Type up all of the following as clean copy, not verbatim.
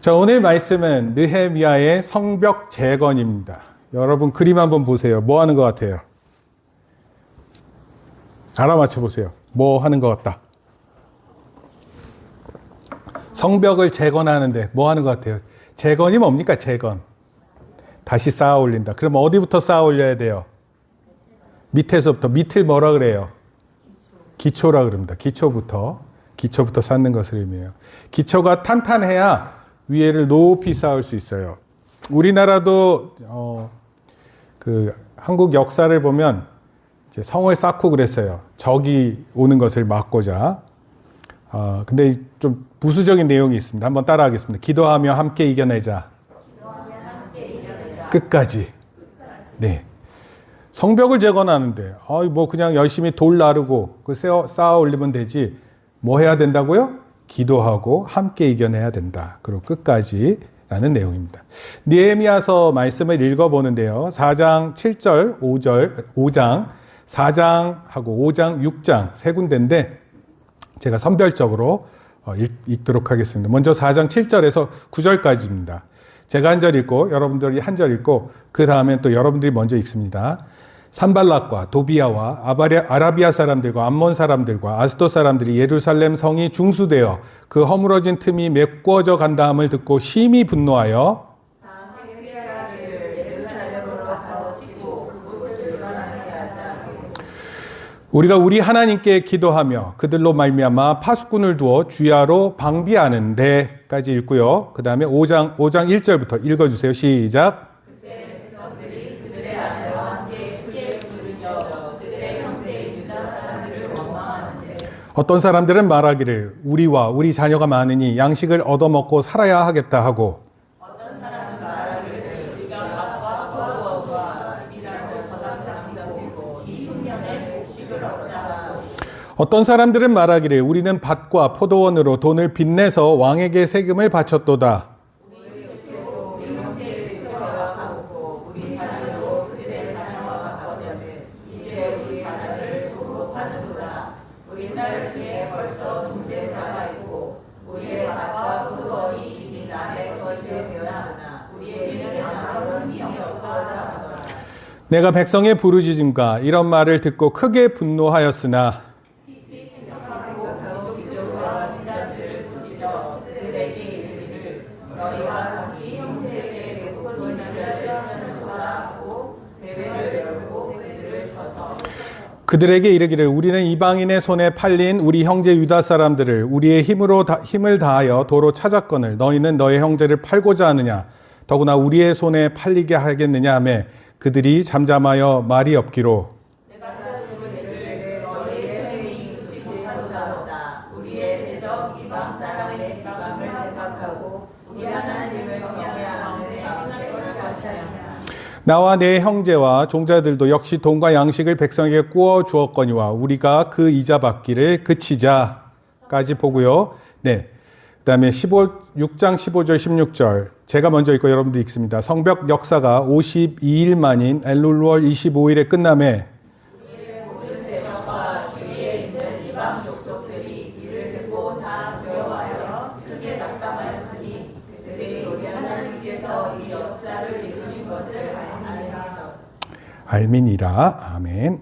자, 오늘 말씀은 느헤미야의 성벽 재건입니다. 여러분 그림 한번 보세요. 뭐 하는 것 같아요? 알아맞혀 보세요. 뭐 하는 것 같다? 성벽을 재건하는데 뭐 하는 것 같아요? 재건이 뭡니까? 재건. 다시 쌓아 올린다. 그럼 어디부터 쌓아 올려야 돼요? 밑에서부터. 밑을 뭐라 그래요? 기초라 그럽니다. 기초부터 쌓는 것을 의미해요. 기초가 탄탄해야 위에를 높이 쌓을 수 있어요. 우리나라도 한국 역사를 보면 이제 성을 쌓고 그랬어요. 적이 오는 것을 막고자. 근데 좀 부수적인 내용이 있습니다. 한번 따라하겠습니다. 기도하며 함께 이겨내자. 끝까지. 네. 성벽을 재건하는데, 뭐 그냥 열심히 돌 나르고 쌓아 올리면 되지. 뭐 해야 된다고요? 기도하고 함께 이겨내야 된다. 그리고 끝까지 라는 내용입니다. 느헤미야서 말씀을 읽어보는데요. 4장 7절, 5장, 4장하고 5장, 6장 세 군데인데 제가 선별적으로 읽도록 하겠습니다. 먼저 4장 7절에서 9절까지입니다. 제가 한 절 읽고 여러분들이 한 절 읽고 그 다음에 또 여러분들이 먼저 읽습니다. 산발락과 도비아와 아라비아 사람들과 암몬 사람들과 아스도 사람들이 예루살렘 성이 중수되어 그 허물어진 틈이 메꿔져 간다함을 듣고 심히 분노하여 우리가 우리 하나님께 기도하며 그들로 말미암아 파수꾼을 두어 주야로 방비하는데까지 읽고요. 그 다음에 5장 1절부터 읽어주세요. 시작. 어떤 사람들은 말하기를 우리와 우리 자녀가 많으니 양식을 얻어먹고 살아야 하겠다 하고 어떤 사람은 말하기를 우리가 밭과 포도원과 집이라도 저당장자고 이 흉년에 곡식을 얻자 어떤 사람들은 말하기를 우리는 밭과 포도원으로 돈을 빚내서 왕에게 세금을 바쳤도다. 내가 백성의 부르짖음과 이런 말을 듣고 크게 분노하였으나 그들에게 이르기를 우리는 이방인의 손에 팔린 우리 형제 유다 사람들을 우리의 힘을 다하여 도로 찾았거늘 너희는 너의 형제를 팔고자 하느냐 더구나 우리의 손에 팔리게 하겠느냐 하며 그들이 잠잠하여 말이 없기로 나와 내 형제와 종자들도 역시 돈과 양식을 백성에게 구워 주었거니와 우리가 그 이자 받기를 그치자까지 보고요. 네. 그 다음에 6장 15절 16절 제가 먼저 읽고 여러분들 읽습니다. 성벽 역사가 52일 만인 엘룰월 25일에 끝남에 우리의 모든 대적과 주위에 있는 이방 족속들이 이를 듣고 다 두려워하여 크게 낙담하였으니 그들이 우리 하나님께서 이 역사를 이루신 것을 알미니라. 아멘.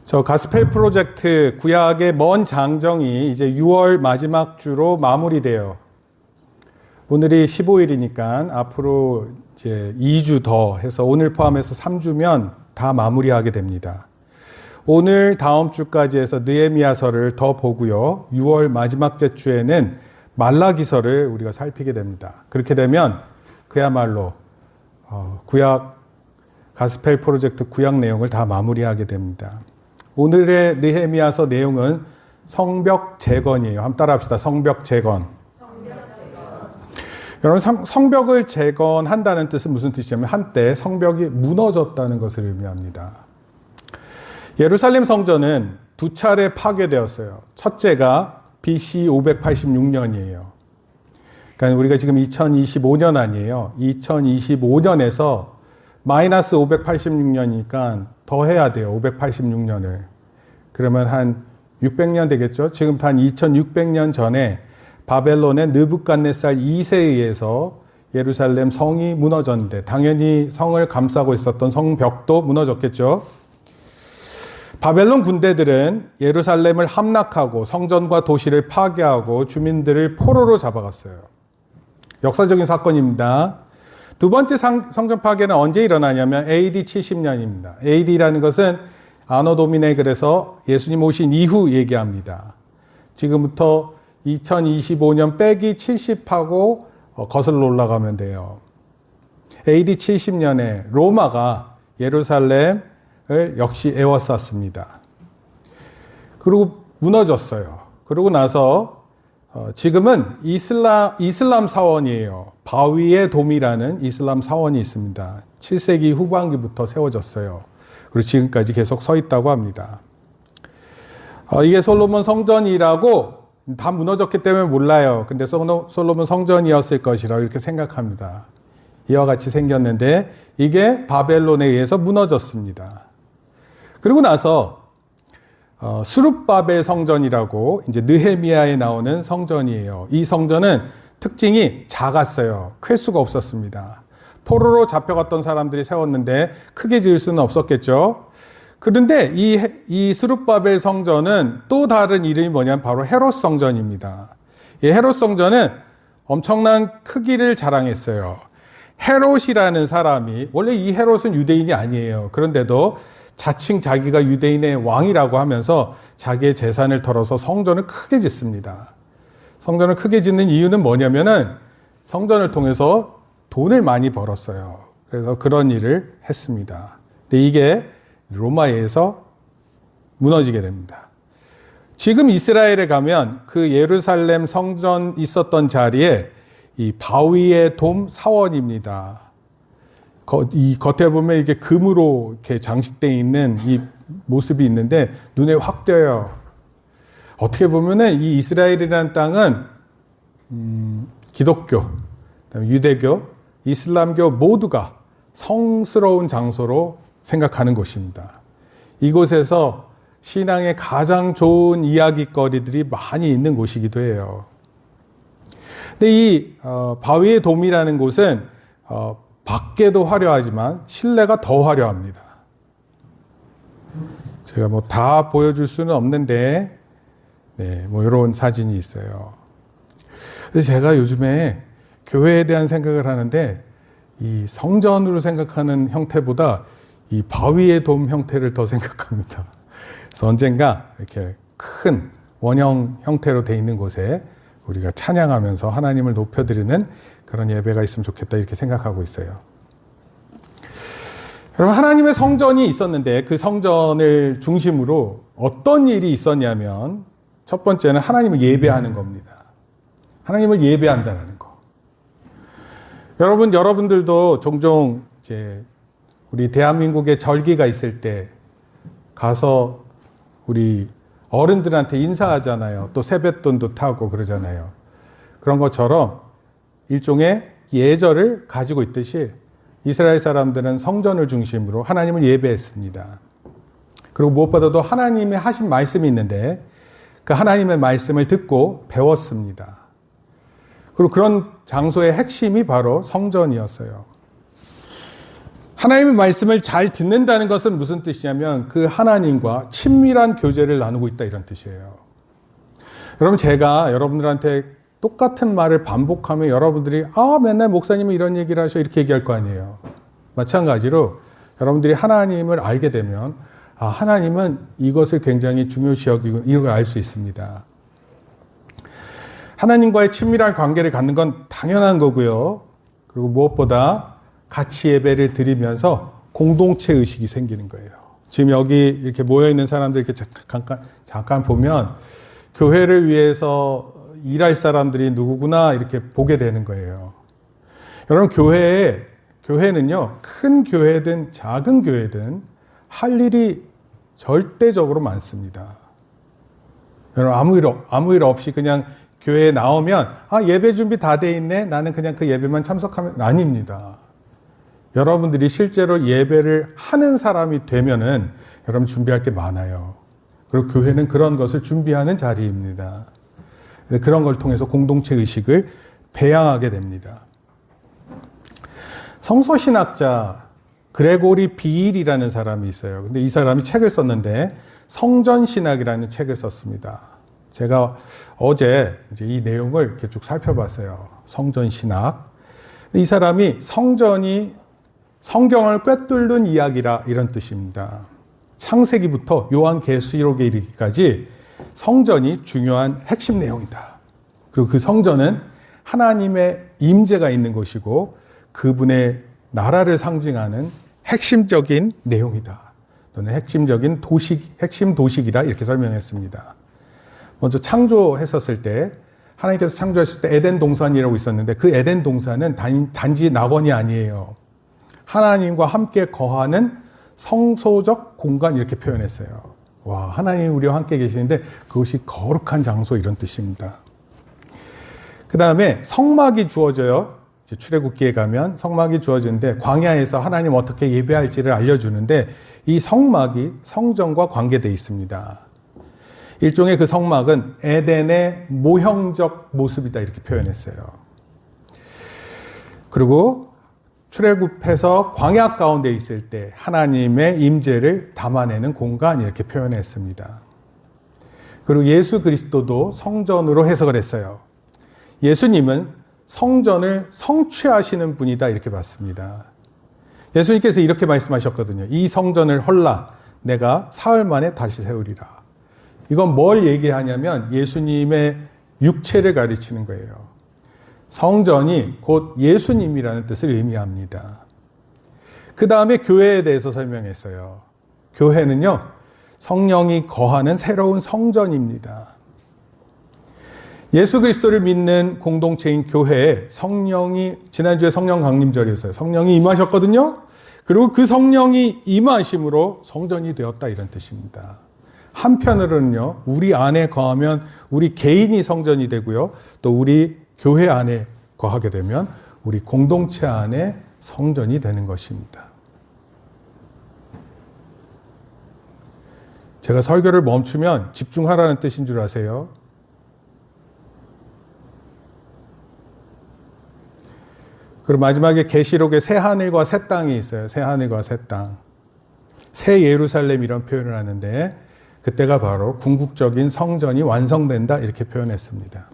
저 가스펠 프로젝트 구약의 먼 장정이 이제 6월 마지막 주로 마무리돼요. 오늘이 15일이니까 앞으로 이제 2주 더 해서 오늘 포함해서 3주면 다 마무리하게 됩니다. 오늘 다음 주까지 해서 느헤미야서를 더 보고요. 6월 마지막 주에는 말라기서를 우리가 살피게 됩니다. 그렇게 되면 그야말로 구약 가스펠 프로젝트 구약 내용을 다 마무리하게 됩니다. 오늘의 느헤미야서 내용은 성벽 재건이에요. 한번 따라합시다. 성벽 재건. 여러분 성벽을 재건한다는 뜻은 무슨 뜻이냐면 한때 성벽이 무너졌다는 것을 의미합니다. 예루살렘 성전은 두 차례 파괴되었어요. 첫째가 BC 586년이에요. 그러니까 우리가 지금 2025년 아니에요. 2025년에서 마이너스 586년이니까 더 해야 돼요. 586년을. 그러면 한 600년 되겠죠? 지금부터 한 2600년 전에 바벨론의 느부갓네살 2세에 의해서 예루살렘 성이 무너졌는데 당연히 성을 감싸고 있었던 성벽도 무너졌겠죠. 바벨론 군대들은 예루살렘을 함락하고 성전과 도시를 파괴하고 주민들을 포로로 잡아갔어요. 역사적인 사건입니다. 두 번째 성전 파괴는 언제 일어나냐면 AD 70년입니다. AD라는 것은 아노 도미네, 그래서 예수님 오신 이후 얘기합니다. 지금부터 2025년 빼기 70하고 거슬러 올라가면 돼요. AD 70년에 로마가 예루살렘을 역시 에워쌌습니다. 그리고 무너졌어요. 그러고 나서 지금은 이슬람 사원이에요. 바위의 돔이라는 이슬람 사원이 있습니다. 7세기 후반기부터 세워졌어요. 그리고 지금까지 계속 서 있다고 합니다. 이게 솔로몬 성전이라고 다 무너졌기 때문에 몰라요. 근데 솔로몬 성전이었을 것이라고 이렇게 생각합니다. 이와 같이 생겼는데 이게 바벨론에 의해서 무너졌습니다. 그리고 나서 스룹바벨 성전이라고 이제 느헤미야에 나오는 성전이에요. 이 성전은 특징이 작았어요. 클 수가 없었습니다. 포로로 잡혀갔던 사람들이 세웠는데 크게 지을 수는 없었겠죠. 그런데 이 스룹바벨 성전은 또 다른 이름이 뭐냐면 바로 헤롯 성전입니다. 이 헤롯 성전은 엄청난 크기를 자랑했어요. 헤롯이라는 사람이, 원래 이 헤롯은 유대인이 아니에요. 그런데도 자칭 자기가 유대인의 왕이라고 하면서 자기의 재산을 털어서 성전을 크게 짓습니다. 성전을 크게 짓는 이유는 뭐냐면은 성전을 통해서 돈을 많이 벌었어요. 그래서 그런 일을 했습니다. 근데 이게 로마에서 무너지게 됩니다. 지금 이스라엘에 가면 그 예루살렘 성전 있었던 자리에 이 바위의 돔 사원입니다. 이 겉에 보면 이게 금으로 이렇게 장식되어 있는 이 모습이 있는데 눈에 확 띄어요. 어떻게 보면은 이 이스라엘이라는 땅은 기독교, 유대교, 이슬람교 모두가 성스러운 장소로 생각하는 곳입니다. 이곳에서 신앙의 가장 좋은 이야기거리들이 많이 있는 곳이기도 해요. 근데 이 바위의 돔이라는 곳은 밖에도 화려하지만 실내가 더 화려합니다. 제가 뭐 다 보여줄 수는 없는데, 네, 뭐 이런 사진이 있어요. 그래서 제가 요즘에 교회에 대한 생각을 하는데 이 성전으로 생각하는 형태보다 이 바위의 돔 형태를 더 생각합니다. 그래서 언젠가 이렇게 큰 원형 형태로 돼 있는 곳에 우리가 찬양하면서 하나님을 높여드리는 그런 예배가 있으면 좋겠다 이렇게 생각하고 있어요. 여러분, 하나님의 성전이 있었는데 그 성전을 중심으로 어떤 일이 있었냐면 첫 번째는 하나님을 예배하는 겁니다. 하나님을 예배한다는 거. 여러분들도 종종 이제 우리 대한민국에 절기가 있을 때 가서 우리 어른들한테 인사하잖아요. 또 세뱃돈도 타고 그러잖아요. 그런 것처럼 일종의 예절을 가지고 있듯이 이스라엘 사람들은 성전을 중심으로 하나님을 예배했습니다. 그리고 무엇보다도 하나님이 하신 말씀이 있는데 그 하나님의 말씀을 듣고 배웠습니다. 그리고 그런 장소의 핵심이 바로 성전이었어요. 하나님의 말씀을 잘 듣는다는 것은 무슨 뜻이냐면 그 하나님과 친밀한 교제를 나누고 있다 이런 뜻이에요. 여러분, 제가 여러분들한테 똑같은 말을 반복하면 여러분들이 맨날 목사님은 이런 얘기를 하셔 이렇게 얘기할 거 아니에요. 마찬가지로 여러분들이 하나님을 알게 되면 하나님은 이것을 굉장히 중요시 여기고 이런 걸 알 수 있습니다. 하나님과의 친밀한 관계를 갖는 건 당연한 거고요. 그리고 무엇보다 같이 예배를 드리면서 공동체 의식이 생기는 거예요. 지금 여기 이렇게 모여있는 사람들 이렇게 잠깐 보면 교회를 위해서 일할 사람들이 누구구나 이렇게 보게 되는 거예요. 여러분, 교회는요, 큰 교회든 작은 교회든 할 일이 절대적으로 많습니다. 여러분, 아무 일 없이 그냥 교회에 나오면 예배 준비 다 돼 있네. 나는 그냥 그 예배만 참석하면 아닙니다. 여러분들이 실제로 예배를 하는 사람이 되면은 여러분 준비할 게 많아요. 그리고 교회는 그런 것을 준비하는 자리입니다. 그런 걸 통해서 공동체 의식을 배양하게 됩니다. 성서신학자 그레고리 비일이라는 사람이 있어요. 근데 이 사람이 책을 썼는데 성전신학이라는 책을 썼습니다. 제가 어제 이제 이 내용을 이렇게 쭉 살펴봤어요. 성전신학. 이 사람이 성전이 성경을 꿰뚫는 이야기라 이런 뜻입니다. 창세기부터 요한계시록에 이르기까지 성전이 중요한 핵심 내용이다. 그리고 그 성전은 하나님의 임재가 있는 곳이고 그분의 나라를 상징하는 핵심적인 내용이다. 또는 핵심적인 핵심 도식이라 이렇게 설명했습니다. 먼저 창조했었을 때 하나님께서 창조했을 때 에덴 동산이라고 있었는데 그 에덴 동산은 단지 낙원이 아니에요. 하나님과 함께 거하는 성소적 공간 이렇게 표현했어요. 와, 하나님이 우리와 함께 계시는데 그것이 거룩한 장소 이런 뜻입니다. 그 다음에 성막이 주어져요. 출애굽기에 가면 성막이 주어지는데 광야에서 하나님 어떻게 예배할지를 알려주는데 이 성막이 성전과 관계되어 있습니다. 일종의 그 성막은 에덴의 모형적 모습이다 이렇게 표현했어요. 그리고 출애굽해서 광야 가운데 있을 때 하나님의 임재를 담아내는 공간 이렇게 표현했습니다. 그리고 예수 그리스도도 성전으로 해석을 했어요. 예수님은 성전을 성취하시는 분이다 이렇게 봤습니다. 예수님께서 이렇게 말씀하셨거든요. 이 성전을 헐라 내가 사흘 만에 다시 세우리라. 이건 뭘 얘기하냐면 예수님의 육체를 가르치는 거예요. 성전이 곧 예수님이라는 뜻을 의미합니다. 그 다음에 교회에 대해서 설명했어요. 교회는요, 성령이 거하는 새로운 성전입니다. 예수 그리스도를 믿는 공동체인 교회에 성령이, 지난주에 성령 강림절이었어요. 성령이 임하셨거든요. 그리고 그 성령이 임하심으로 성전이 되었다 이런 뜻입니다. 한편으로는요, 우리 안에 거하면 우리 개인이 성전이 되고요. 또 우리 교회 안에 거하게 되면 우리 공동체 안에 성전이 되는 것입니다. 제가 설교를 멈추면 집중하라는 뜻인 줄 아세요? 그리고 마지막에 계시록에 새 하늘과 새 땅이 있어요. 새 하늘과 새 땅. 새 예루살렘 이런 표현을 하는데 그때가 바로 궁극적인 성전이 완성된다 이렇게 표현했습니다.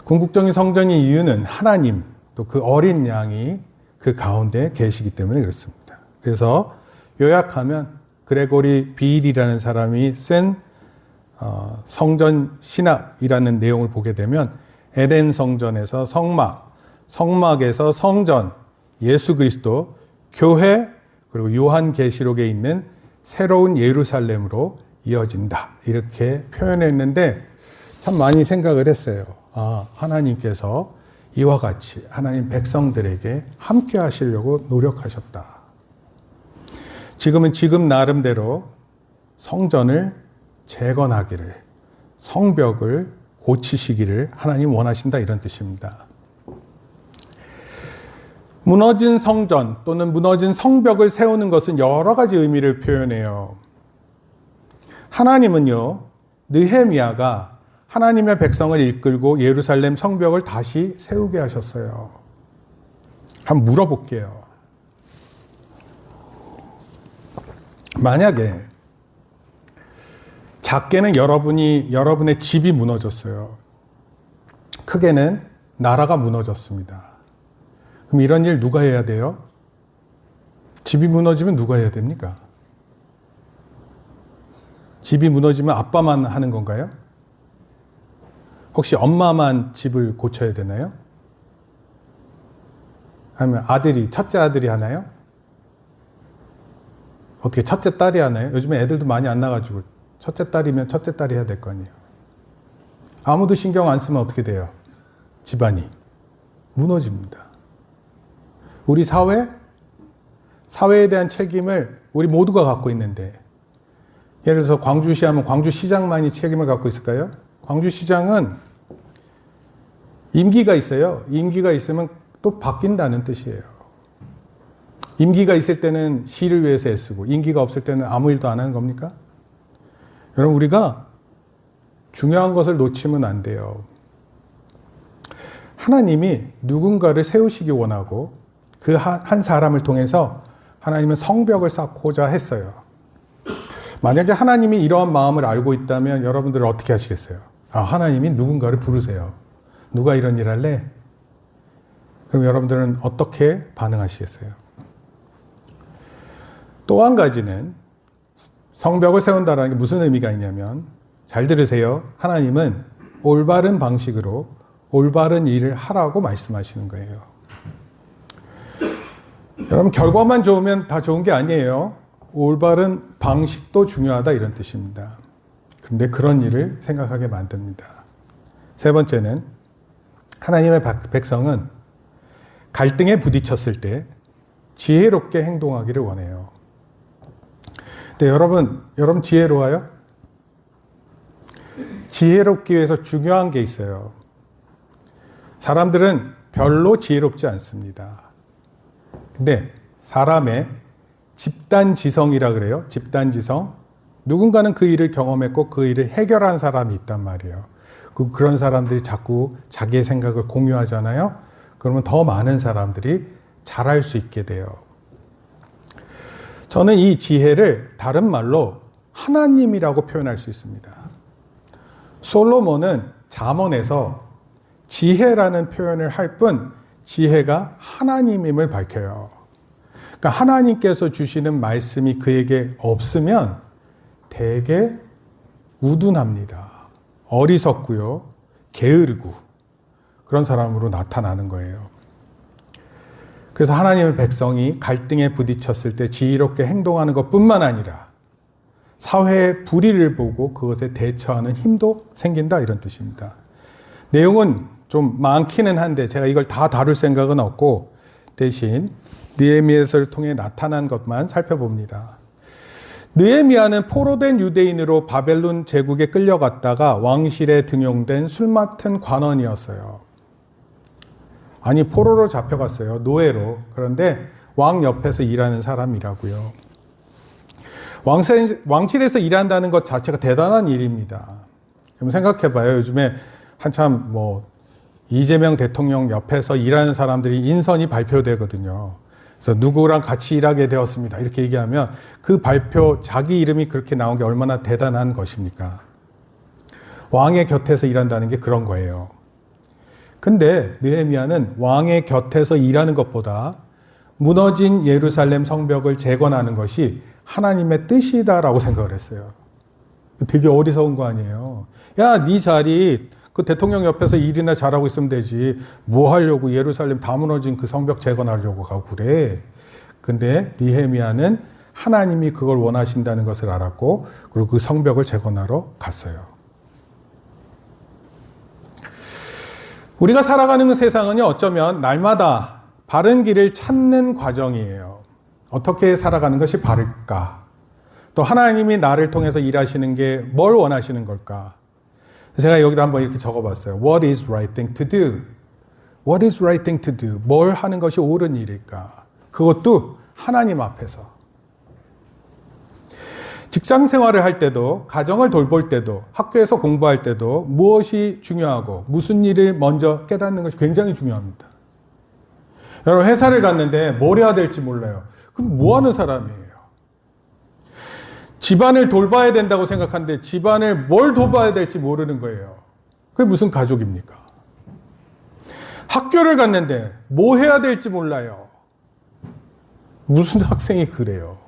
궁극적인 성전의 이유는 하나님 또 그 어린 양이 그 가운데 계시기 때문에 그렇습니다. 그래서 요약하면 그레고리 비일이라는 사람이 쓴 성전 신학이라는 내용을 보게 되면 에덴 성전에서 성막, 성막에서 성전, 예수 그리스도, 교회, 그리고 요한계시록에 있는 새로운 예루살렘으로 이어진다. 이렇게 표현했는데 참 많이 생각을 했어요. 아, 하나님께서 이와 같이 하나님 백성들에게 함께 하시려고 노력하셨다. 지금은 지금 나름대로 성전을 재건하기를, 성벽을 고치시기를 하나님 원하신다 이런 뜻입니다. 무너진 성전 또는 무너진 성벽을 세우는 것은 여러 가지 의미를 표현해요. 하나님은요, 느헤미야가 하나님의 백성을 이끌고 예루살렘 성벽을 다시 세우게 하셨어요. 한번 물어볼게요. 만약에 작게는 여러분의 집이 무너졌어요. 크게는 나라가 무너졌습니다. 그럼 이런 일 누가 해야 돼요? 집이 무너지면 누가 해야 됩니까? 집이 무너지면 아빠만 하는 건가요? 혹시 엄마만 집을 고쳐야 되나요? 아니면 첫째 아들이 하나요? 어떻게 첫째 딸이 하나요? 요즘에 애들도 많이 안 나가지고 첫째 딸이면 첫째 딸이 해야 될 거 아니에요. 아무도 신경 안 쓰면 어떻게 돼요? 집안이 무너집니다. 우리 사회에 대한 책임을 우리 모두가 갖고 있는데, 예를 들어서 광주시 하면 광주시장만이 책임을 갖고 있을까요? 광주시장은 임기가 있어요. 임기가 있으면 또 바뀐다는 뜻이에요. 임기가 있을 때는 시를 위해서 애쓰고 임기가 없을 때는 아무 일도 안 하는 겁니까? 여러분, 우리가 중요한 것을 놓치면 안 돼요. 하나님이 누군가를 세우시기 원하고 그 한 사람을 통해서 하나님은 성벽을 쌓고자 했어요. 만약에 하나님이 이러한 마음을 알고 있다면 여러분들은 어떻게 하시겠어요? 하나님이 누군가를 부르세요. 누가 이런 일 할래? 그럼 여러분들은 어떻게 반응하시겠어요? 또 한 가지는 성벽을 세운다는 게 무슨 의미가 있냐면, 잘 들으세요. 하나님은 올바른 방식으로 올바른 일을 하라고 말씀하시는 거예요. 여러분, 결과만 좋으면 다 좋은 게 아니에요. 올바른 방식도 중요하다, 이런 뜻입니다. 그런데 그런 일을 생각하게 만듭니다. 세 번째는 하나님의 백성은 갈등에 부딪혔을 때 지혜롭게 행동하기를 원해요. 근데 여러분 지혜로워요? 지혜롭기 위해서 중요한 게 있어요. 사람들은 별로 지혜롭지 않습니다. 근데 사람의 집단지성이라 그래요. 집단지성. 누군가는 그 일을 경험했고 그 일을 해결한 사람이 있단 말이에요. 그런 사람들이 자꾸 자기의 생각을 공유하잖아요. 그러면 더 많은 사람들이 잘할 수 있게 돼요. 저는 이 지혜를 다른 말로 하나님이라고 표현할 수 있습니다. 솔로몬은 잠언에서 지혜라는 표현을 할 뿐 지혜가 하나님임을 밝혀요. 그러니까 하나님께서 주시는 말씀이 그에게 없으면 되게 우둔합니다. 어리석고요. 게으르고 그런 사람으로 나타나는 거예요. 그래서 하나님의 백성이 갈등에 부딪혔을 때 지혜롭게 행동하는 것뿐만 아니라 사회의 불의를 보고 그것에 대처하는 힘도 생긴다, 이런 뜻입니다. 내용은 좀 많기는 한데 제가 이걸 다 다룰 생각은 없고 대신 느헤미야서를 통해 나타난 것만 살펴봅니다. 느헤미야는 포로된 유대인으로 바벨론 제국에 끌려갔다가 왕실에 등용된 술 맡은 관원이었어요. 아니, 포로로 잡혀갔어요. 노예로. 그런데 왕 옆에서 일하는 사람이라고요. 왕실에서 일한다는 것 자체가 대단한 일입니다. 그럼 생각해봐요. 요즘에 한참 이재명 대통령 옆에서 일하는 사람들이 인선이 발표되거든요. 그래서 누구랑 같이 일하게 되었습니다, 이렇게 얘기하면 그 발표, 자기 이름이 그렇게 나온 게 얼마나 대단한 것입니까? 왕의 곁에서 일한다는 게 그런 거예요. 근데 느헤미야는 왕의 곁에서 일하는 것보다 무너진 예루살렘 성벽을 재건하는 것이 하나님의 뜻이다라고 생각을 했어요. 되게 어리석은 거 아니에요. 야, 네 자리 그 대통령 옆에서 일이나 잘하고 있으면 되지. 뭐 하려고 예루살렘 다 무너진 그 성벽 재건하려고 가고 그래. 근데 느헤미야는 하나님이 그걸 원하신다는 것을 알았고 그리고 그 성벽을 재건하러 갔어요. 우리가 살아가는 세상은요, 어쩌면 날마다 바른 길을 찾는 과정이에요. 어떻게 살아가는 것이 바를까? 또 하나님이 나를 통해서 일하시는 게 뭘 원하시는 걸까? 제가 여기다 한번 이렇게 적어봤어요. What is right thing to do? What is right thing to do? 뭘 하는 것이 옳은 일일까? 그것도 하나님 앞에서. 직장 생활을 할 때도, 가정을 돌볼 때도, 학교에서 공부할 때도 무엇이 중요하고 무슨 일을 먼저 깨닫는 것이 굉장히 중요합니다. 여러분, 회사를 갔는데 뭘 해야 될지 몰라요. 그럼 뭐 하는 사람이에요? 집안을 돌봐야 된다고 생각하는데 집안을 뭘 돌봐야 될지 모르는 거예요. 그게 무슨 가족입니까? 학교를 갔는데 뭐 해야 될지 몰라요. 무슨 학생이 그래요?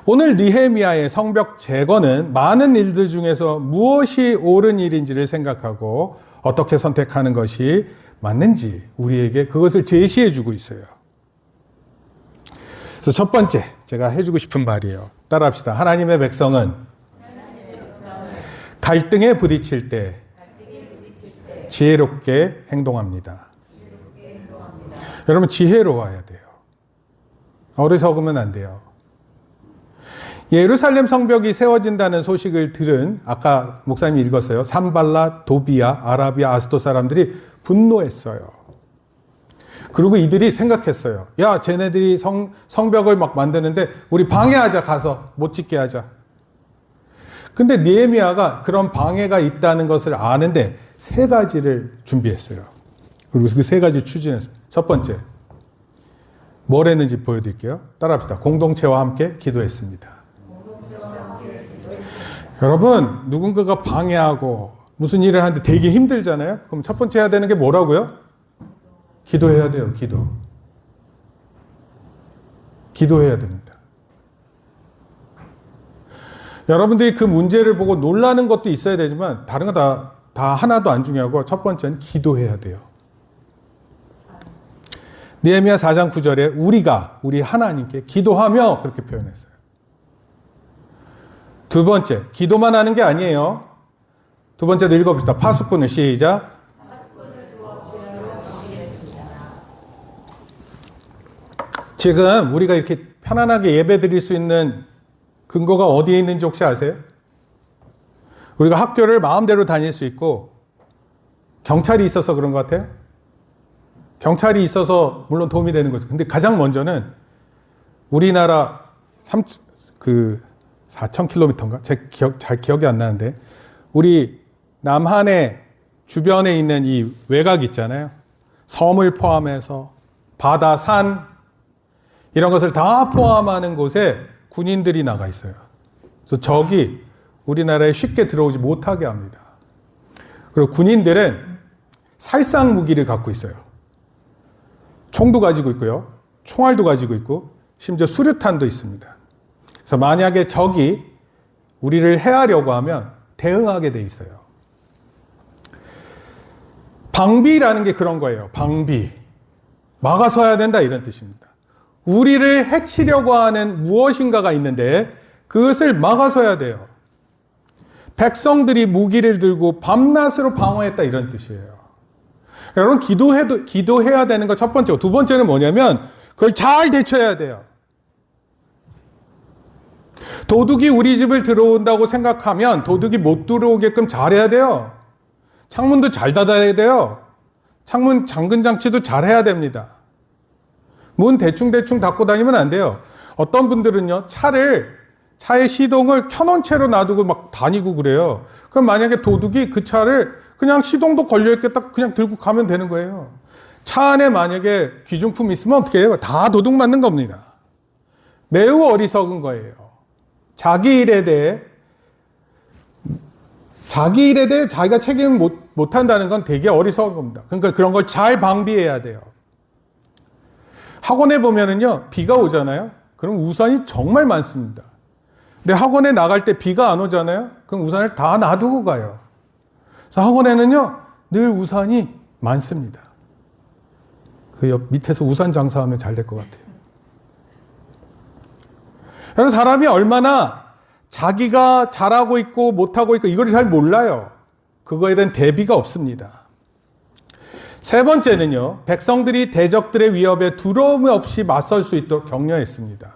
오늘 느헤미야의 성벽 재건은 많은 일들 중에서 무엇이 옳은 일인지를 생각하고 어떻게 선택하는 것이 맞는지 우리에게 그것을 제시해 주고 있어요. 그래서 첫 번째 제가 해주고 싶은 말이에요. 따라합시다. 하나님의 백성은 갈등에 부딪힐 때 지혜롭게 행동합니다. 여러분, 지혜로워야 돼요. 어리석으면 안 돼요. 예루살렘 성벽이 세워진다는 소식을 들은, 아까 목사님이 읽었어요. 산발랏, 도비야, 아라비아, 아스도 사람들이 분노했어요. 그리고 이들이 생각했어요. 야, 쟤네들이 성벽을 막 만드는데 우리 방해하자, 가서 못 짓게 하자. 근데 느헤미야가 그런 방해가 있다는 것을 아는데 세 가지를 준비했어요. 그리고 그 세 가지 추진했습니다. 첫 번째, 뭘 했는지 보여드릴게요. 따라합시다. 공동체와 함께 기도했습니다. 여러분, 누군가가 방해하고 무슨 일을 하는데 되게 힘들잖아요. 그럼 첫 번째 해야 되는 게 뭐라고요? 기도해야 돼요. 기도해야 됩니다. 여러분들이 그 문제를 보고 놀라는 것도 있어야 되지만 다른 거 다 하나도 안 중요하고 첫 번째는 기도해야 돼요. 느헤미야 4장 9절에 우리 하나님께 기도하며 그렇게 표현했어요. 두 번째, 기도만 하는 게 아니에요. 두 번째도 읽어봅시다. 파수꾼을 시작. 지금 우리가 이렇게 편안하게 예배 드릴 수 있는 근거가 어디에 있는지 혹시 아세요? 우리가 학교를 마음대로 다닐 수 있고 경찰이 있어서 그런 것 같아요? 경찰이 있어서 물론 도움이 되는 거죠. 근데 가장 먼저는 우리나라 4,000km인가? 잘 기억이 안 나는데 우리 남한의 주변에 있는 이 외곽 있잖아요. 섬을 포함해서 바다, 산 이런 것을 다 포함하는 곳에 군인들이 나가 있어요. 그래서 적이 우리나라에 쉽게 들어오지 못하게 합니다. 그리고 군인들은 살상 무기를 갖고 있어요. 총도 가지고 있고요. 총알도 가지고 있고 심지어 수류탄도 있습니다. 그래서 만약에 적이 우리를 해하려고 하면 대응하게 돼 있어요. 방비라는 게 그런 거예요. 방비. 막아서야 된다 이런 뜻입니다. 우리를 해치려고 하는 무엇인가가 있는데 그것을 막아서야 돼요. 백성들이 무기를 들고 밤낮으로 방어했다 이런 뜻이에요. 여러분 기도해야 되는 거 첫 번째고 두 번째는 뭐냐면 그걸 잘 대처해야 돼요. 도둑이 우리 집을 들어온다고 생각하면 도둑이 못 들어오게끔 잘해야 돼요. 창문도 잘 닫아야 돼요. 창문 잠근 장치도 잘 해야 됩니다. 문 대충 닫고 다니면 안 돼요. 어떤 분들은요, 차의 시동을 켜놓은 채로 놔두고 막 다니고 그래요. 그럼 만약에 도둑이 그 차를 그냥 시동도 걸려있겠다 그냥 들고 가면 되는 거예요. 차 안에 만약에 귀중품이 있으면 어떻게 해요? 다 도둑 맞는 겁니다. 매우 어리석은 거예요. 자기 일에 대해 자기가 책임을 못한다는 건 되게 어리석은 겁니다. 그러니까 그런 걸 잘 방비해야 돼요. 학원에 보면은요, 비가 오잖아요? 그럼 우산이 정말 많습니다. 근데 학원에 나갈 때 비가 안 오잖아요? 그럼 우산을 다 놔두고 가요. 그래서 학원에는요, 늘 우산이 많습니다. 그 옆 밑에서 우산 장사하면 잘 될 것 같아요. 여러분, 사람이 얼마나 자기가 잘하고 있고 못하고 있고 이걸 잘 몰라요. 그거에 대한 대비가 없습니다. 세 번째는요, 백성들이 대적들의 위협에 두려움 없이 맞설 수 있도록 격려했습니다.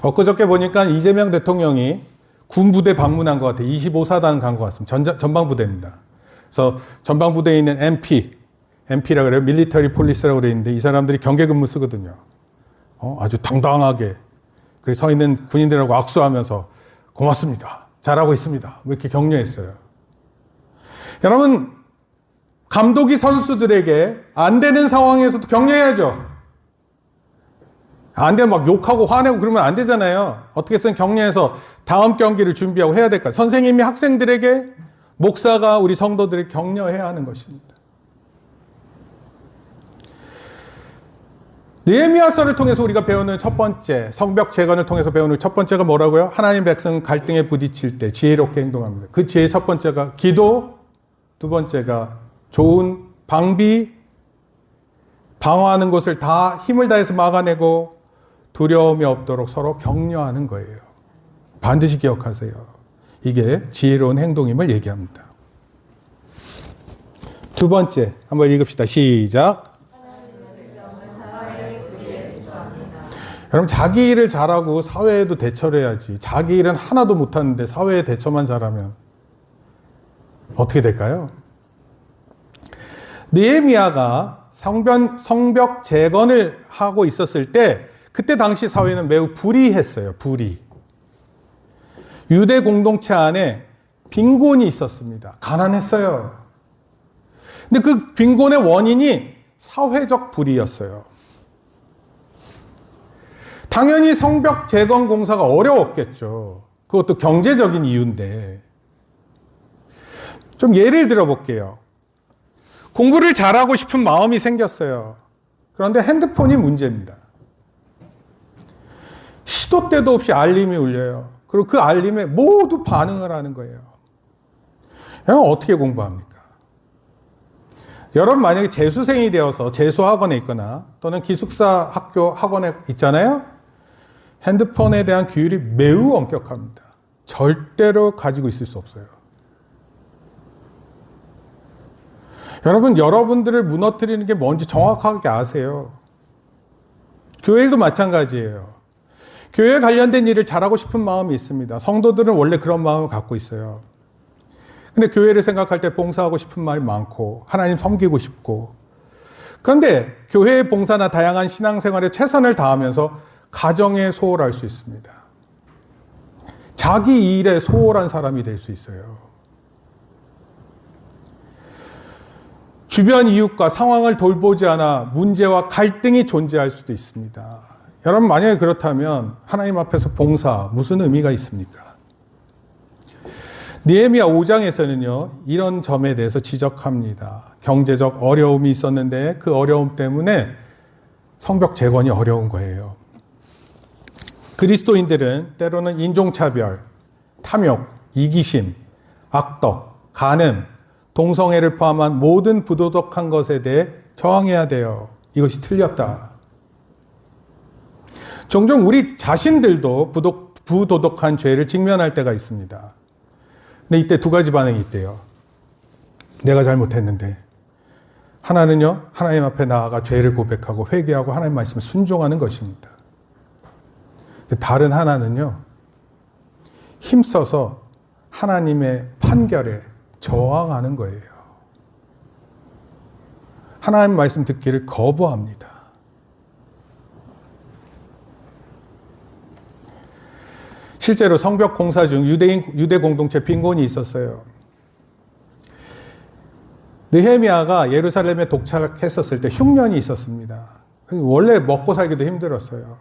엊그저께 보니까 이재명 대통령이 군부대 방문한 것 같아요. 25사단 간 것 같습니다. 전방부대입니다. 그래서 전방부대에 있는 MP라 그래요. 밀리터리 폴리스라고 그래 있는데 이 사람들이 경계근무 쓰거든요. 아주 당당하게 그래서 서 있는 군인들하고 악수하면서 고맙습니다. 잘하고 있습니다. 이렇게 격려했어요. 여러분, 감독이 선수들에게 안 되는 상황에서도 격려해야죠. 안 되면 막 욕하고 화내고 그러면 안 되잖아요. 어떻게 해서는 격려해서 다음 경기를 준비하고 해야 될까요? 선생님이 학생들에게, 목사가 우리 성도들을 격려해야 하는 것입니다. 느헤미야서를 통해서 우리가 배우는 첫 번째, 성벽 재건을 통해서 배우는 첫 번째가 뭐라고요? 하나님 백성은 갈등에 부딪힐 때 지혜롭게 행동합니다. 그 지혜의 첫 번째가 기도, 두 번째가 좋은 방비, 방어하는 것을 다 힘을 다해서 막아내고 두려움이 없도록 서로 격려하는 거예요. 반드시 기억하세요. 이게 지혜로운 행동임을 얘기합니다. 두 번째, 한번 읽읍시다. 시작. 여러분, 자기 일을 잘하고 사회에도 대처를 해야지. 자기 일은 하나도 못하는데 사회에 대처만 잘하면 어떻게 될까요? 느헤미야가 성벽 재건을 하고 있었을 때 그때 당시 사회는 매우 불의했어요. 불의. 유대 공동체 안에 빈곤이 있었습니다. 가난했어요. 근데 그 빈곤의 원인이 사회적 불의였어요. 당연히 성벽 재건 공사가 어려웠겠죠. 그것도 경제적인 이유인데. 좀 예를 들어 볼게요. 공부를 잘하고 싶은 마음이 생겼어요. 그런데 핸드폰이 문제입니다. 시도 때도 없이 알림이 울려요. 그리고 그 알림에 모두 반응을 하는 거예요. 여러분 어떻게 공부합니까? 여러분 만약에 재수생이 되어서 재수학원에 있거나 또는 기숙사 학교 학원에 있잖아요. 핸드폰에 대한 규율이 매우 엄격합니다. 절대로 가지고 있을 수 없어요. 여러분, 여러분들을 무너뜨리는 게 뭔지 정확하게 아세요. 교회도 마찬가지예요. 교회에 관련된 일을 잘하고 싶은 마음이 있습니다. 성도들은 원래 그런 마음을 갖고 있어요. 근데 교회를 생각할 때 봉사하고 싶은 마음이 많고 하나님 섬기고 싶고 그런데 교회의 봉사나 다양한 신앙생활에 최선을 다하면서 가정에 소홀할 수 있습니다. 자기 일에 소홀한 사람이 될 수 있어요. 주변 이웃과 상황을 돌보지 않아 문제와 갈등이 존재할 수도 있습니다. 여러분 만약에 그렇다면 하나님 앞에서 봉사 무슨 의미가 있습니까? 느헤미야 5장에서는요 이런 점에 대해서 지적합니다. 경제적 어려움이 있었는데 그 어려움 때문에 성벽 재건이 어려운 거예요. 그리스도인들은 때로는 인종차별, 탐욕, 이기심, 악덕, 간음, 동성애를 포함한 모든 부도덕한 것에 대해 저항해야 돼요. 이것이 틀렸다. 종종 우리 자신들도 부도덕한 죄를 직면할 때가 있습니다. 근데 이때 두 가지 반응이 있대요. 내가 잘못했는데. 하나는요, 하나님 앞에 나아가 죄를 고백하고 회개하고 하나님 말씀을 순종하는 것입니다. 근데 다른 하나는요, 힘써서 하나님의 판결에 저항하는 거예요. 하나님 말씀 듣기를 거부합니다. 실제로 성벽 공사 중 유대 공동체 빈곤이 있었어요. 느헤미야가 예루살렘에 도착했었을 때 흉년이 있었습니다. 원래 먹고 살기도 힘들었어요.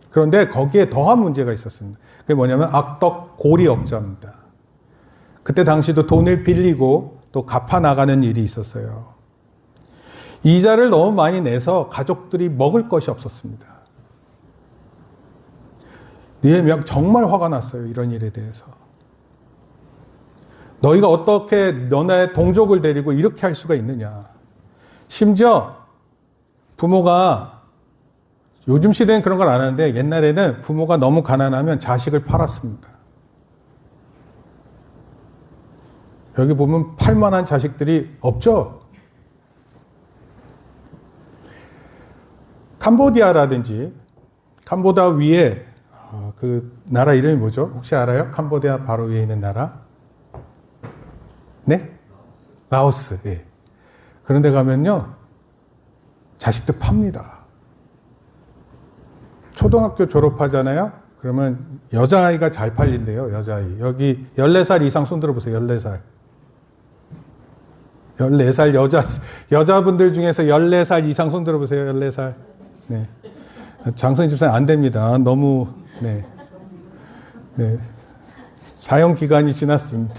그런데 거기에 더한 문제가 있었습니다. 그게 뭐냐면 악덕 고리업자입니다. 그때 당시도 돈을 빌리고 또 갚아 나가는 일이 있었어요. 이자를 너무 많이 내서 가족들이 먹을 것이 없었습니다. 느헤미야가 정말 화가 났어요. 이런 일에 대해서. 너희가 어떻게 너네 동족을 데리고 이렇게 할 수가 있느냐. 심지어 부모가 요즘 시대는 그런 걸 안 하는데 옛날에는 부모가 너무 가난하면 자식을 팔았습니다. 여기 보면 팔만한 자식들이 없죠? 캄보디아라든지 캄보디아 위에 그 나라 이름이 뭐죠? 혹시 알아요? 캄보디아 바로 위에 있는 나라? 네? 라오스. 예. 그런 데 가면요. 자식들 팝니다. 초등학교 졸업하잖아요? 그러면 여자아이가 잘 팔린대요. 여자아이. 여기 14살 이상 손 들어보세요. 14살. 14살 여자분들 중에서 14살 이상 손 들어보세요. 14살. 네. 장선희 집사님 안 됩니다. 너무, 네. 네. 사형 기간이 지났습니다.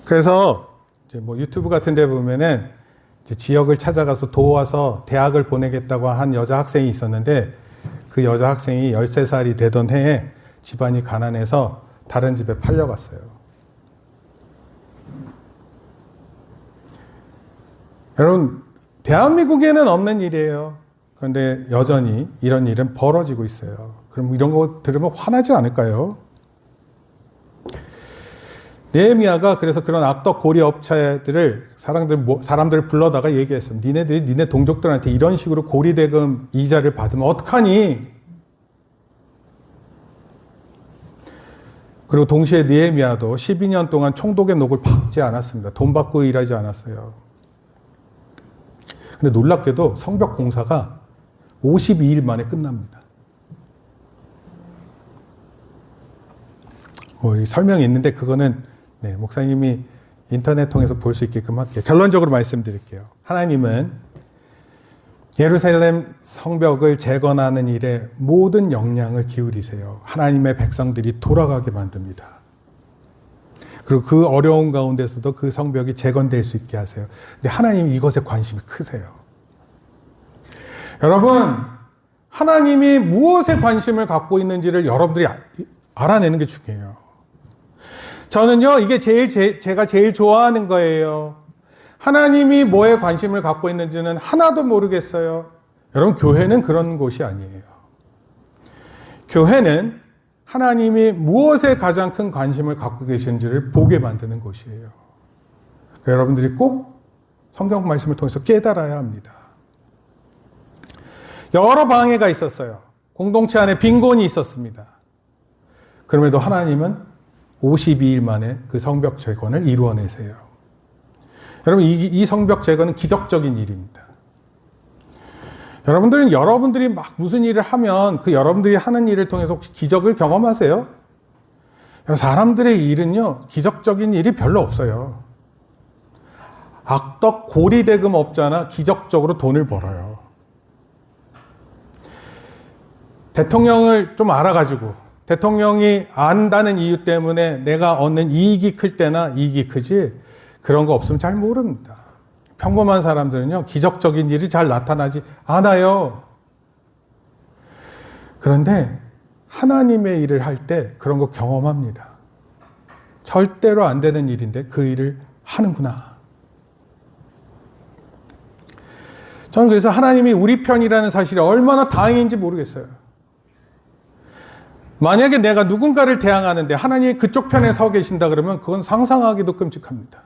그래서 이제 뭐 유튜브 같은 데 보면은 이제 지역을 찾아가서 도와서 대학을 보내겠다고 한 여자 학생이 있었는데 그 여자 학생이 13살이 되던 해에 집안이 가난해서 다른 집에 팔려갔어요. 여러분, 대한민국에는 없는 일이에요. 그런데 여전히 이런 일은 벌어지고 있어요. 그럼 이런 거 들으면 화나지 않을까요? 느헤미야가 그래서 그런 악덕 고리 업체들을 사람들을 불러다가 얘기했어요. 니네들이 니네 동족들한테 이런 식으로 고리대금 이자를 받으면 어떡하니? 그리고 동시에 느헤미야도 12년 동안 총독의 녹을 받지 않았습니다. 돈 받고 일하지 않았어요. 근데 놀랍게도 성벽 공사가 52일 만에 끝납니다. 이 설명이 있는데 그거는 목사님이 인터넷 통해서 볼 수 있게끔 할게요. 결론적으로 말씀드릴게요. 하나님은 예루살렘 성벽을 재건하는 일에 모든 역량을 기울이세요. 하나님의 백성들이 돌아가게 만듭니다. 그리고 그 어려운 가운데서도 그 성벽이 재건될 수 있게 하세요. 근데 하나님이 이것에 관심이 크세요. 여러분, 하나님이 무엇에 관심을 갖고 있는지를 여러분들이 알아내는 게 중요해요. 저는요, 이게 제가 제일 좋아하는 거예요. 하나님이 뭐에 관심을 갖고 있는지는 하나도 모르겠어요. 여러분, 교회는 그런 곳이 아니에요. 교회는 하나님이 무엇에 가장 큰 관심을 갖고 계신지를 보게 만드는 곳이에요. 여러분들이 꼭 성경 말씀을 통해서 깨달아야 합니다. 여러 방해가 있었어요. 공동체 안에 빈곤이 있었습니다. 그럼에도 하나님은 52일 만에 그 성벽 재건을 이루어내세요. 여러분, 이 성벽 재건은 기적적인 일입니다. 여러분들이 막 무슨 일을 하면 그 여러분들이 하는 일을 통해서 혹시 기적을 경험하세요? 사람들의 일은요, 기적적인 일이 별로 없어요. 악덕 고리대금 업자나 기적적으로 돈을 벌어요. 대통령을 좀 알아가지고 대통령이 안다는 이유 때문에 내가 얻는 이익이 클 때나 이익이 크지 그런 거 없으면 잘 모릅니다. 평범한 사람들은요, 기적적인 일이 잘 나타나지 않아요. 그런데 하나님의 일을 할 때 그런 거 경험합니다. 절대로 안 되는 일인데 그 일을 하는구나. 저는 그래서 하나님이 우리 편이라는 사실이 얼마나 다행인지 모르겠어요. 만약에 내가 누군가를 대항하는데 하나님이 그쪽 편에 서 계신다 그러면 그건 상상하기도 끔찍합니다.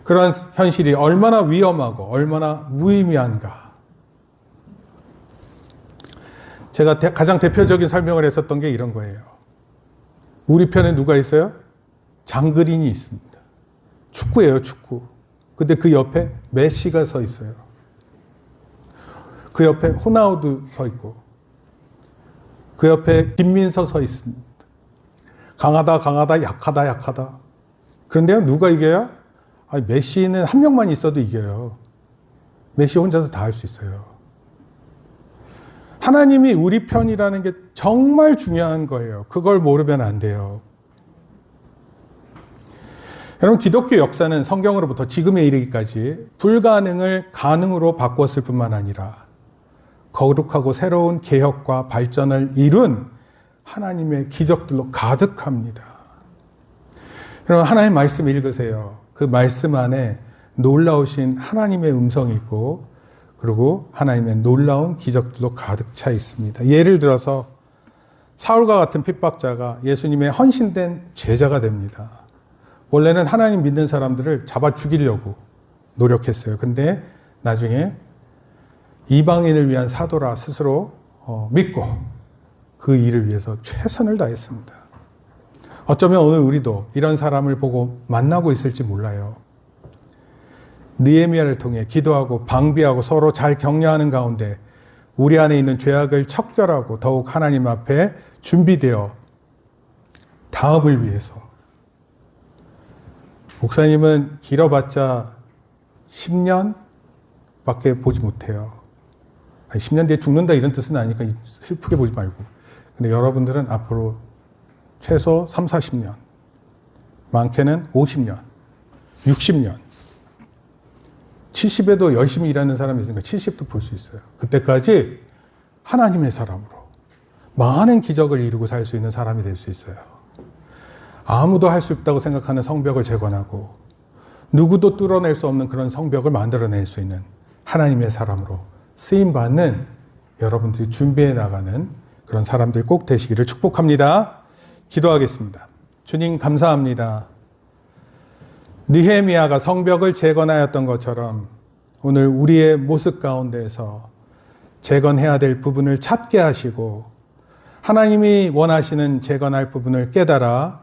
그런 현실이 얼마나 위험하고 얼마나 무의미한가. 제가 가장 대표적인 설명을 했었던 게 이런 거예요. 우리 편에 누가 있어요? 장그린이 있습니다. 축구예요, 축구. 근데 그 옆에 메시가 서 있어요. 그 옆에 호나우두 서 있고 그 옆에 김민서 서 있습니다. 강하다, 약하다. 그런데요, 누가 이겨요? 메시는 한 명만 있어도 이겨요. 메시 혼자서 다 할 수 있어요. 하나님이 우리 편이라는 게 정말 중요한 거예요. 그걸 모르면 안 돼요. 여러분, 기독교 역사는 성경으로부터 지금에 이르기까지 불가능을 가능으로 바꿨을 뿐만 아니라 거룩하고 새로운 개혁과 발전을 이룬 하나님의 기적들로 가득합니다. 여러분, 하나님의 말씀 읽으세요. 그 말씀 안에 놀라우신 하나님의 음성이 있고 그리고 하나님의 놀라운 기적들로 가득 차 있습니다. 예를 들어서 사울과 같은 핍박자가 예수님의 헌신된 제자가 됩니다. 원래는 하나님 믿는 사람들을 잡아 죽이려고 노력했어요. 근데 나중에 이방인을 위한 사도라 스스로 믿고 그 일을 위해서 최선을 다했습니다. 어쩌면 오늘 우리도 이런 사람을 보고 만나고 있을지 몰라요. 느헤미야를 통해 기도하고 방비하고 서로 잘 격려하는 가운데 우리 안에 있는 죄악을 척결하고 더욱 하나님 앞에 준비되어 다음을 위해서. 목사님은 길어봤자 10년 밖에 보지 못해요. 10년 뒤에 죽는다 이런 뜻은 아니니까 슬프게 보지 말고. 근데 여러분들은 앞으로 최소 3, 40년, 많게는 50년, 60년, 70에도 열심히 일하는 사람이 있으니까 70도 볼 수 있어요. 그때까지 하나님의 사람으로 많은 기적을 이루고 살 수 있는 사람이 될 수 있어요. 아무도 할 수 없다고 생각하는 성벽을 재건하고 누구도 뚫어낼 수 없는 그런 성벽을 만들어낼 수 있는 하나님의 사람으로 쓰임받는 여러분들이 준비해 나가는 그런 사람들 꼭 되시기를 축복합니다. 기도하겠습니다. 주님, 감사합니다. 느헤미야가 성벽을 재건하였던 것처럼 오늘 우리의 모습 가운데에서 재건해야 될 부분을 찾게 하시고 하나님이 원하시는 재건할 부분을 깨달아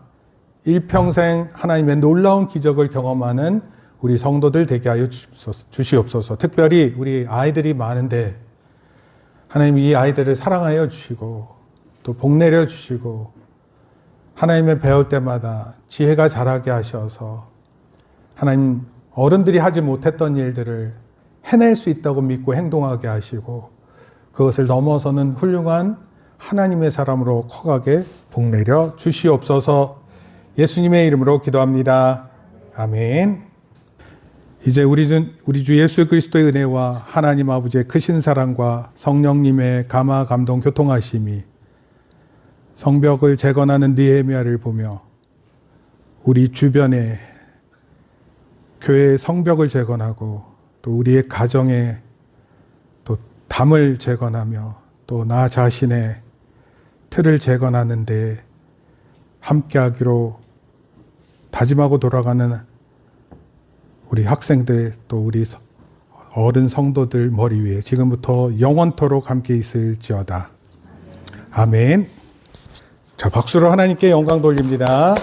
일평생 하나님의 놀라운 기적을 경험하는 우리 성도들 되게 하여 주시옵소서. 특별히 우리 아이들이 많은데 하나님 이 아이들을 사랑하여 주시고 또 복내려 주시고 하나님을 배울 때마다 지혜가 자라게 하셔서 하나님 어른들이 하지 못했던 일들을 해낼 수 있다고 믿고 행동하게 하시고 그것을 넘어서는 훌륭한 하나님의 사람으로 커가게 복내려 주시옵소서. 예수님의 이름으로 기도합니다. 아멘. 이제 우리 주 예수 그리스도의 은혜와 하나님 아버지의 크신 사랑과 성령님의 감화 감동 교통하심이 성벽을 재건하는 느헤미야를 보며 우리 주변에 교회의 성벽을 재건하고 또 우리의 가정에 또 담을 재건하며 또 나 자신의 틀을 재건하는 데 함께하기로 다짐하고 돌아가는 우리 학생들 또 우리 어른 성도들 머리 위에 지금부터 영원토록 함께 있을지어다. 아멘. 자, 박수로 하나님께 영광 돌립니다.